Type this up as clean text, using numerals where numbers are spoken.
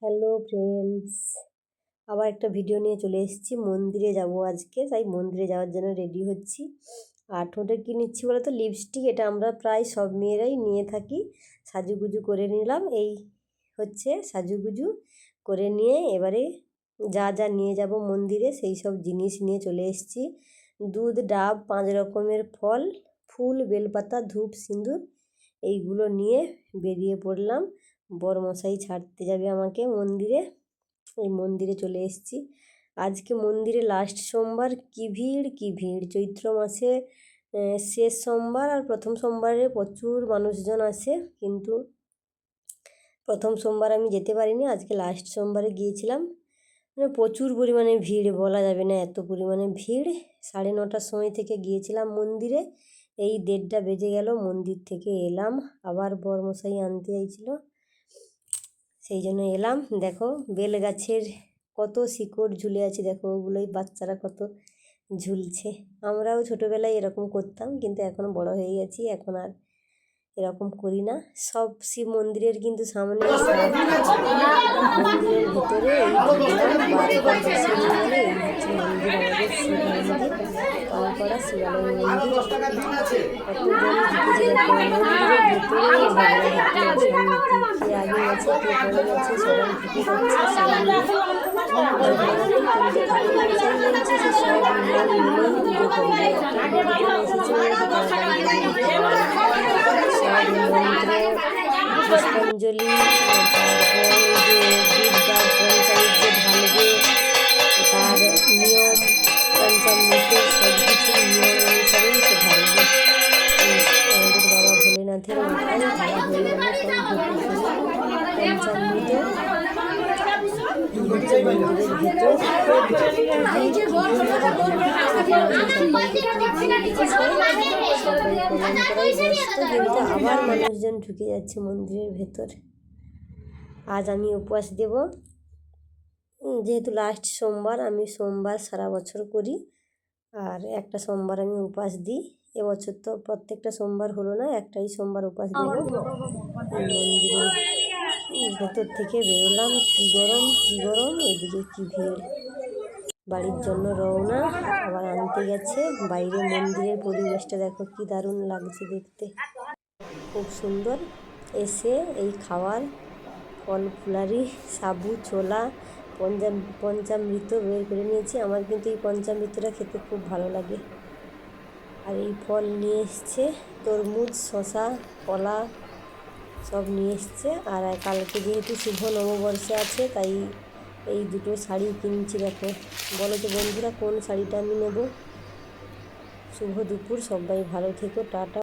Hello friends, আবার একটা video নিয়ে চলে এসেছি। মন্দিরে যাব আজকে, তাই মন্দিরে যাওয়ার জন্য রেডি হচ্ছি। আর ঠোঁটে কী নিচ্ছি বলো তো, লিপস্টিক। এটা আমরা প্রায় সব মেয়েরাই নিয়ে থাকি। সাজুগুজু করে নিলাম, এই হচ্ছে সাজুগুজু করে নিয়ে এবারে যা যা নিয়ে যাব মন্দিরে সেই সব জিনিস নিয়ে চলে এসেছি। দুধ, ডাব, 5 রকমের ফল, ফুল, বেলপাতা, ধূপ, সিঁদুর এইগুলো নিয়ে বেরিয়ে পড়লাম। বরমশাই ছাড়তে যাবে আমাকে মন্দিরে। এই মন্দিরে চলে এসেছি। আজকে মন্দিরে লাস্ট সোমবার, কি ভিড় কি ভিড়! চৈত্র মাসে শেষ সোমবার আর প্রথম সোমবারে প্রচুর মানুষজন আসে, কিন্তু প্রথম সোমবার আমি যেতে পারিনি। আজকে লাস্ট সোমবারে গিয়েছিলাম। মানে প্রচুর পরিমাণে ভিড়, বলা যাবে না এত পরিমাণে ভিড়। 9:30টার সময় থেকে গিয়েছিলাম মন্দিরে, এই 1:30টা বেজে গেল। মন্দির থেকে এলাম, আবার বরমশাই আনতে চাইছিল, সেই জন্য এলাম। দেখো বেল গাছের কত শিকড় ঝুলে আছে, দেখো ওগুলোই বাচ্চারা কত ঝুলছে। আমরাও ছোটোবেলায় এরকম করতাম, কিন্তু এখন বড় হয়ে গেছি, এখন আর এরকম করি না। সব শিব মন্দিরের কিন্তু সামনে মন্দিরের ভিতরে এই ঢুকলাম, 12টা বেশি হয়ে গেল। এই হচ্ছে মন্দির, আমাদের শিব মন্দির, পালপাড়া শিবালয় মন্দির। কতজন ঢুকেছে দেখো মন্দিরের ভিতরে। কে আগে গেছে কে পরে গেছে, সবাই ঢুকে যাচ্ছে। সব নিয়ম মেনেই পুজো করবে। পুষ্পাঞ্জলি, তারপর এই যে দুর্গার পঞ্চামৃত যে ঢালবে, তার নিয়ম, পঞ্চামৃতের সব কিছু নিয়ম অনুসারেই সে ঢালবে। আমাদের বাবা ভোলেনাথের মাথায় ঢালা হয়ে গেল সব ঢুকে পঞ্চামৃত। মন্দিরের ভিতর সবাই প্রণাম করাই ব্যস্ত, কিন্তু আবার মানুষজন ঢুকে যাচ্ছে মন্দিরের ভেতর। আজ আমি উপবাস দেব, যেহেতু লাস্ট সোমবার। আমি সোমবার সারা বছর করি, আর একটা সোমবার আমি উপবাস দিই। এবছর তো প্রত্যেকটা সোমবার হলো না, একটাই সোমবার উপবাস দেব। মন্দিরের ভেতর থেকে বেরোলাম, কি গরম কি গরম, এদিকে কি ভিড়। বাড়ির জন্য রওনা, আবার আনতে গেছে। বাইরে মন্দিরের পরিবেশটা দেখো কি দারুণ লাগছে দেখতে, খুব সুন্দর। এসে এই খাওয়ার ফল ফুলারি, সাবু, ছোলা, পঞ্চামৃত বের করে নিয়েছি। আমার কিন্তু এই পঞ্চামৃতটা খেতে খুব ভালো লাগে। আর এই ফল নিয়ে এসছে, তরমুজ, শশা, কলা সব নিয়ে এসছে। আর কালকে যেহেতু শুভ নববর্ষে আছে, তাই এই দুটো শাড়ি কিনছি। দেখো, বলো তো বন্ধুরা কোন শাড়িটা আমি নেব। শুভ দুপুর, সবাই ভালো থেকো, টাটা।